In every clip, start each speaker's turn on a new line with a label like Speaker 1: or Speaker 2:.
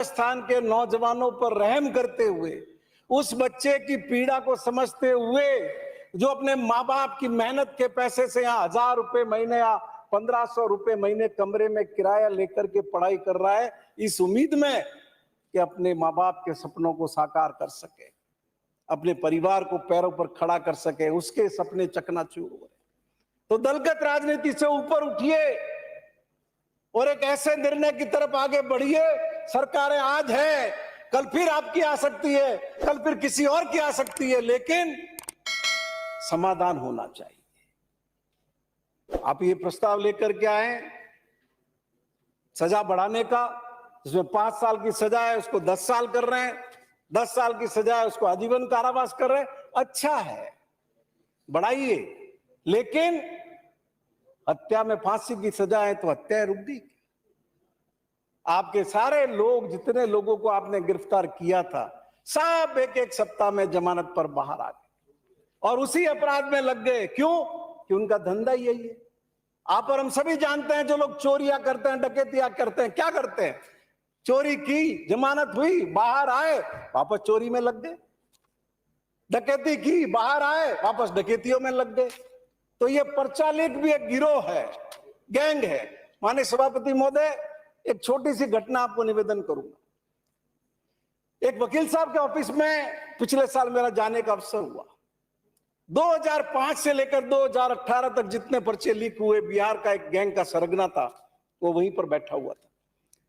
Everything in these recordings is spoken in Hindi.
Speaker 1: राजस्थान के नौजवानों पर रहम करते हुए, उस बच्चे की पीड़ा को समझते हुए जो अपने माँ बाप की मेहनत के पैसे से यहाँ 1000 रुपए महीने या 1500 रुपए महीने कमरे में किराया लेकर के पढ़ाई कर रहा है, इस उम्मीद में कि अपने माँ बाप के सपनों को साकार कर सके, अपने परिवार को पैरों पर खड़ा कर सके, उसके सपने चकनाचूर हो रहे। तो दलगत राजनीति से ऊपर उठिए और एक ऐसे निर्णय की तरफ आगे बढ़िए। सरकारें आज है, कल फिर आपकी आ सकती है, कल फिर किसी और की आ सकती है, लेकिन समाधान होना चाहिए। आप ये प्रस्ताव लेकर के आए सजा बढ़ाने का, जिसमें 5 साल की सजा है उसको 10 साल कर रहे हैं, 10 साल की सजा है उसको आजीवन कारावास कर रहे हैं। अच्छा है, बढ़ाइए, लेकिन हत्या में फांसी की सजा है तो हत्या रुक गई। आपके सारे लोग, जितने लोगों को आपने गिरफ्तार किया था, सब एक एक सप्ताह में जमानत पर बाहर आ गए और उसी अपराध में लग गए। क्यों? कि उनका धंधा ही यही है। आप और हम सभी जानते हैं, जो लोग चोरियां करते हैं, डकैतियां करते हैं, क्या करते हैं? चोरी की, जमानत हुई, बाहर आए, वापस चोरी में लग गए। डकैती की, बाहर आए, वापस डकैतियों में लग गए। तो ये पर्चा लेख भी एक गिरोह है, गैंग है। माननीय सभापति महोदय, एक छोटी सी घटना आपको निवेदन करूंगा। एक वकील साहब के ऑफिस में पिछले साल मेरा जाने का अवसर हुआ। 2005 से लेकर 2018 तक जितने पर्चे लीक हुए, बिहार का एक गैंग का सरगना था, वो वहीं पर बैठा हुआ था।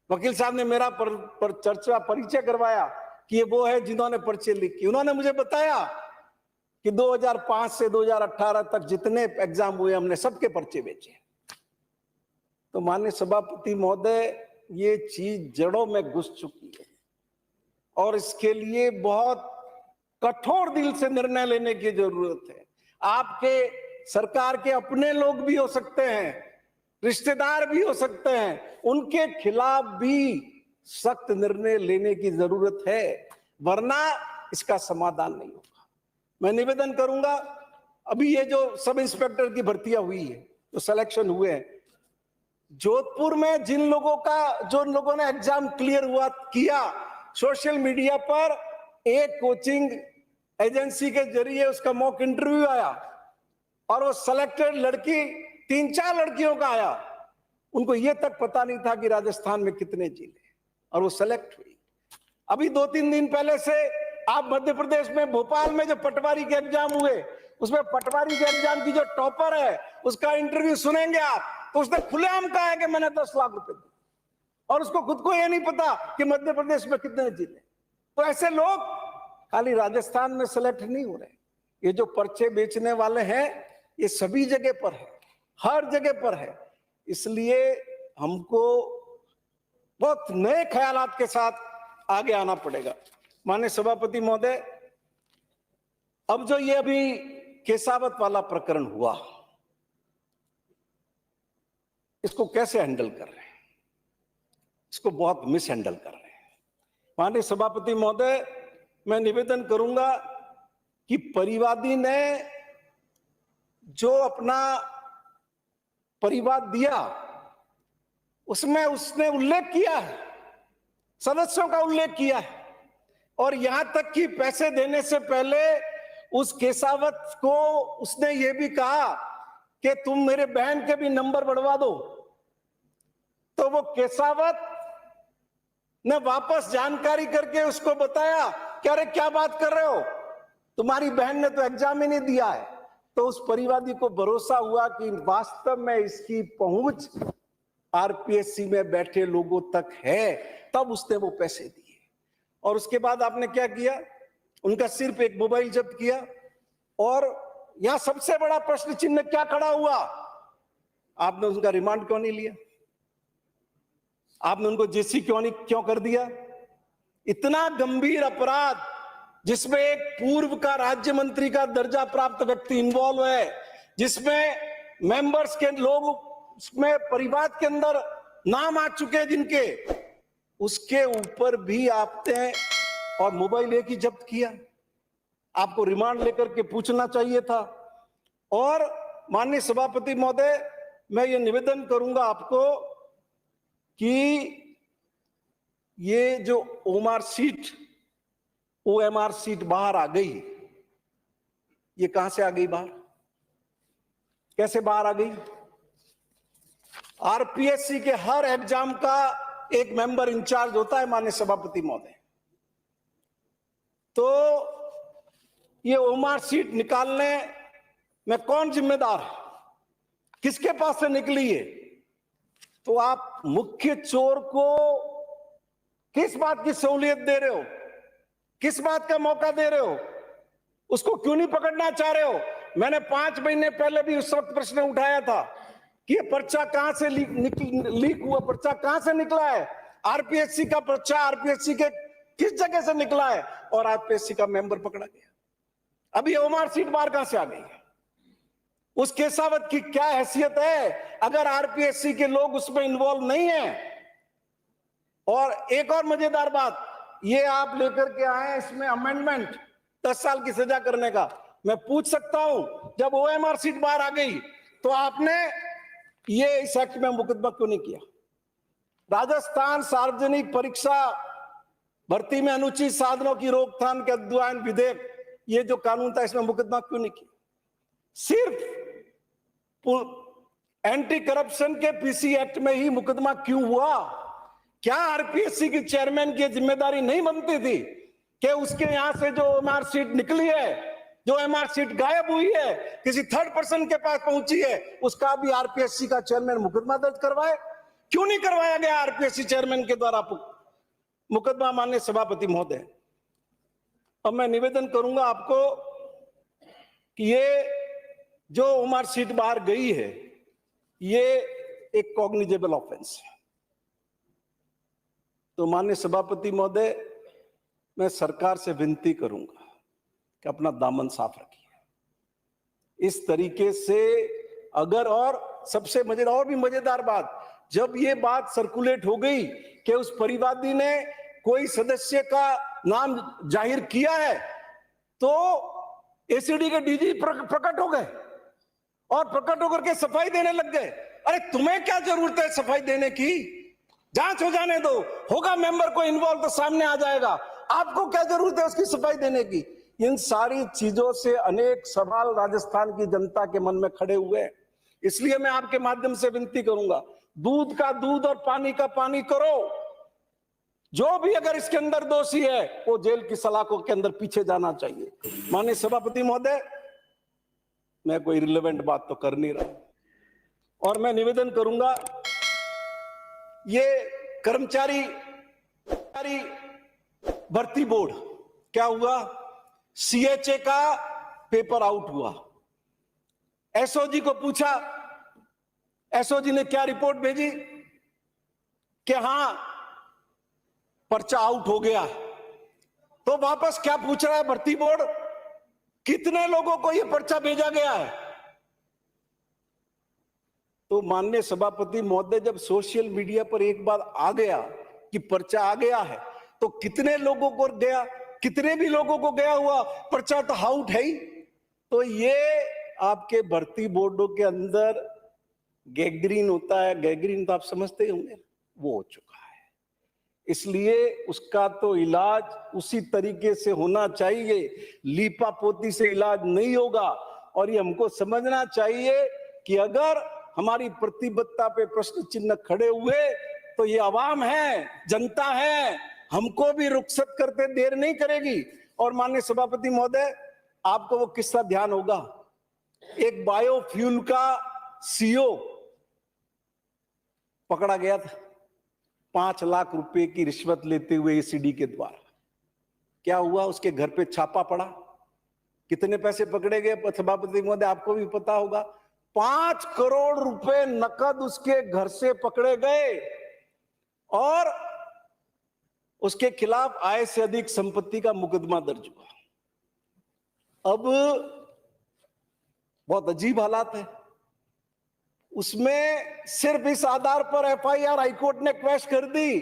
Speaker 1: वकील साहब ने मेरा पर चर्चा परिचय करवाया कि ये वो है जिन्होंने पर्चे लीक किए। उन्होंने मुझे बताया कि 2005 से 2018 तक जितने एग्जाम हुए, हमने सबके पर्चे बेचे। तो माननीय सभापति महोदय, ये चीज जड़ों में घुस चुकी है और इसके लिए बहुत कठोर दिल से निर्णय लेने की जरूरत है। आपके सरकार के अपने लोग भी हो सकते हैं, रिश्तेदार भी हो सकते हैं, उनके खिलाफ भी सख्त निर्णय लेने की जरूरत है, वरना इसका समाधान नहीं होगा। मैं निवेदन करूंगा, अभी ये जो सब इंस्पेक्टर की भर्तियां हुई है, जो सिलेक्शन हुए हैं, जोधपुर में जिन लोगों ने एग्जाम क्लियर किया, सोशल मीडिया पर एक कोचिंग एजेंसी के जरिए उसका मॉक इंटरव्यू आया और वो सिलेक्टेड लड़की 3-4 लड़कियों का आया। उनको ये तक पता नहीं था कि राजस्थान में कितने जिले, और वो सेलेक्ट हुई। अभी 2-3 दिन पहले से आप मध्य प्रदेश में भोपाल में जो पटवारी के एग्जाम हुए, उसमें पटवारी के एग्जाम की जो टॉपर है उसका इंटरव्यू सुनेंगे आप, तो उसने खुलेआम कहा है कि मैंने 10 लाख रुपए दिए, और उसको खुद को ये नहीं पता कि मध्य प्रदेश में कितने जिले। तो ऐसे लोग खाली राजस्थान में सेलेक्ट नहीं हो रहे। ये जो पर्चे बेचने वाले हैं, ये सभी जगह पर है, हर जगह पर है। इसलिए हमको बहुत नए ख्यालात के साथ आगे आना पड़ेगा। माननीय सभापति महोदय, अब जो ये अभी केसावत वाला प्रकरण हुआ, इसको कैसे हैंडल कर रहे हैं? इसको बहुत मिस हैंडल कर रहे हैं। माननीय सभापति महोदय, मैं निवेदन करूंगा कि परिवादी ने जो अपना परिवाद दिया, उसमें उसने उल्लेख किया है, सदस्यों का उल्लेख किया है, और यहां तक कि पैसे देने से पहले उस केसावत को उसने ये भी कहा कि तुम मेरे बहन के भी नंबर बढ़वा दो। तो वो केसावत ने वापस जानकारी करके उसको बताया कि अरे क्या बात कर रहे हो, तुम्हारी बहन ने तो एग्जाम ही नहीं दिया है। तो उस परिवादी को भरोसा हुआ कि वास्तव में इसकी पहुंच आरपीएससी में बैठे लोगों तक है, तब उसने वो पैसे दिए। और उसके बाद आपने क्या किया? उनका सिर्फ एक मोबाइल जब्त किया, और यहां सबसे बड़ा प्रश्न चिन्ह क्या खड़ा हुआ? आपने उनका रिमांड क्यों नहीं लिया? आपने उनको जेसी क्यों कर दिया? इतना गंभीर अपराध जिसमें एक पूर्व का राज्य मंत्री का दर्जा प्राप्त व्यक्ति इन्वॉल्व है, जिसमें मेंबर्स के लोग उसमें परिवार के अंदर नाम आ चुके हैं जिनके, उसके ऊपर भी आपने और मोबाइल एक ही जब्त किया। आपको रिमांड लेकर के पूछना चाहिए था। और माननीय सभापति महोदय, मैं ये निवेदन करूंगा आपको कि ये जो OMR सीट बाहर आ गई, ये कहां से आ गई बाहर, कैसे बाहर आ गई? आरपीएससी के हर एग्जाम का एक मेंबर इंचार्ज होता है माननीय सभापति महोदय। तो ये OMR सीट निकालने में कौन जिम्मेदार है, किसके पास से निकली है? तो आप मुख्य चोर को किस बात की सहूलियत दे रहे हो, किस बात का मौका दे रहे हो? उसको क्यों नहीं पकड़ना चाह रहे हो? मैंने 5 महीने पहले भी उस वक्त प्रश्न उठाया था कि ये पर्चा कहां से लीक हुआ, पर्चा कहां से निकला है? आरपीएससी का पर्चा आरपीएससी के किस जगह से निकला है? और आरपीएससी का मेंबर पकड़ा गया। अभी OMR सीट बाहर कहां से आ गई है? उस केसावत की क्या हैसियत है अगर आरपीएससी के लोग उसमें इन्वॉल्व नहीं है? और एक और मजेदार बात, ये आप लेकर के आए इसमें अमेंडमेंट 10 साल की सजा करने का। मैं पूछ सकता हूं, जब OMR सीट बाहर आ गई तो आपने ये इस एक्ट में मुकदमा क्यों नहीं किया? राजस्थान सार्वजनिक परीक्षा भर्ती में अनुचित साधनों की रोकथाम के अध्ययन विधेयक, ये जो कानून था, इसमें मुकदमा क्यों नहीं किया? सिर्फ एंटी करप्शन के पीसी एक्ट में ही मुकदमा क्यों हुआ? क्या आरपीएससी की चेयरमैन की जिम्मेदारी नहीं बनती थी कि उसके यहां से जो OMR सीट निकली है, जो OMR सीट गायब हुई है, किसी थर्ड पर्सन के पास पहुंची है, उसका भी आरपीएससी का चेयरमैन मुकदमा दर्ज करवाए? क्यों नहीं करवाया गया आरपीएससी चेयरमैन के द्वारा मुकदमा माननीय सभापति महोदय? अब मैं निवेदन करूंगा आपको कि ये जो OMR सीट बाहर गई है, ये एक कॉग्निजेबल ऑफेंस है। तो माननीय सभापति महोदय, मैं सरकार से विनती करूंगा कि अपना दामन साफ रखिए। इस तरीके से अगर, और सबसे मजेदार, और भी मजेदार बात, जब ये बात सर्कुलेट हो गई कि उस परिवादी ने कोई सदस्य का नाम जाहिर किया है, तो एसीडी के डीजी प्रकट हो गए और प्रकट होकर के सफाई देने लग गए। अरे तुम्हें क्या जरूरत है सफाई देने की? जांच हो जाने दो, होगा मेंबर को इन्वॉल्व तो सामने आ जाएगा। आपको क्या जरूरत है उसकी सफाई देने की? इन सारी चीजों से अनेक सवाल राजस्थान की जनता के मन में खड़े हुए हैं। इसलिए मैं आपके माध्यम से विनती करूंगा, दूध का दूध और पानी का पानी करो। जो भी अगर इसके अंदर दोषी है वो जेल की सलाखों के अंदर पीछे जाना चाहिए। माननीय सभापति महोदय, मैं कोई रिलेवेंट बात तो कर नहीं रहा, और मैं निवेदन करूंगा, ये कर्मचारी भर्ती बोर्ड क्या हुआ? CHA का पेपर आउट हुआ। एसओजी को पूछा, एसओजी ने क्या रिपोर्ट भेजी कि हां पर्चा आउट हो गया। तो वापस क्या पूछ रहा है भर्ती बोर्ड? कितने लोगों को यह पर्चा भेजा गया है? तो माननीय सभापति महोदय, जब सोशल मीडिया पर एक बार आ गया कि पर्चा आ गया है, तो कितने लोगों को गया? कितने भी लोगों को गया हुआ पर्चा तो आउट है ही। तो ये आपके भर्ती बोर्डों के अंदर गैंग्रीन होता है, गैंग्रीन तो आप समझते ही होंगे, वो हो चुका है। इसलिए उसका तो इलाज उसी तरीके से होना चाहिए, लीपा पोती से इलाज नहीं होगा। और ये हमको समझना चाहिए कि अगर हमारी प्रतिबद्धता पे प्रश्न चिन्ह खड़े हुए तो ये आवाम है, जनता है, हमको भी रुखसत करते देर नहीं करेगी। और माननीय सभापति महोदय, आपको वो किस्सा ध्यान होगा, एक बायोफ्यूल का CEO पकड़ा गया था 5 लाख रुपए की रिश्वत लेते हुए एसीडी के द्वारा। क्या हुआ? उसके घर पे छापा पड़ा। कितने पैसे पकड़े गए सभापति महोदय? आपको भी पता होगा, 5 करोड़ रुपए नकद उसके घर से पकड़े गए और उसके खिलाफ आय से अधिक संपत्ति का मुकदमा दर्ज हुआ। अब बहुत अजीब हालात है। उसमें सिर्फ इस आधार पर FIR हाईकोर्ट ने क्वैश कर दी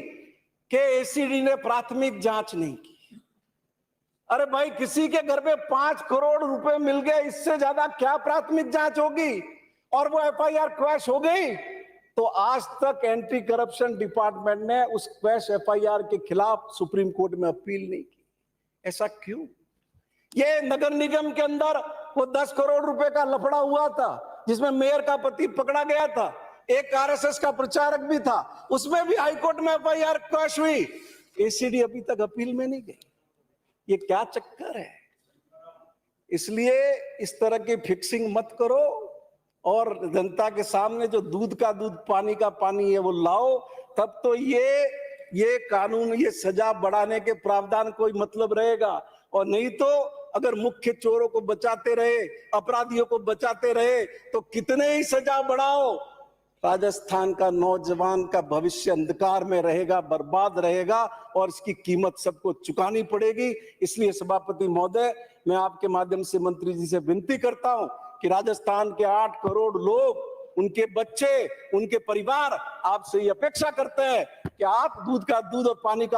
Speaker 1: कि एसीडी ने प्राथमिक जांच नहीं की। अरे भाई, किसी के घर पे 5 करोड़ रुपए मिल गए, इससे ज्यादा क्या प्राथमिक जांच होगी? और वो FIR क्वैश हो गई तो आज तक एंटी करप्शन डिपार्टमेंट ने उस क्वैश एफआईआर के खिलाफ सुप्रीम कोर्ट में अपील नहीं की। ऐसा क्यों? ये नगर निगम के अंदर वो 10 करोड़ रुपए का लफड़ा हुआ था, जिसमें मेयर का पति पकड़ा गया था, एक आरएसएस का प्रचारक भी था, उसमें भी हाईकोर्ट में एफआईआर क्वैश हुई। एसीडी अभी तक अपील में नहीं गई। ये क्या चक्कर है? इसलिए इस तरह की फिक्सिंग मत करो और जनता के सामने जो दूध का दूध पानी का पानी है वो लाओ, तब तो ये कानून, ये सजा बढ़ाने के प्रावधान कोई मतलब रहेगा। और नहीं तो अगर मुख्य चोरों को बचाते रहे, अपराधियों को बचाते रहे, तो कितने ही सजा बढ़ाओ, राजस्थान का नौजवान का भविष्य अंधकार में रहेगा, बर्बाद रहेगा और इसकी कीमत सबको चुकानी पड़ेगी। इसलिए सभापति महोदय, मैं आपके माध्यम से मंत्री जी से विनती करता हूं कि राजस्थान के 8 करोड़ लोग, उनके बच्चे, उनके परिवार आपसे ये अपेक्षा करते हैं कि आप दूध का दूध और पानी का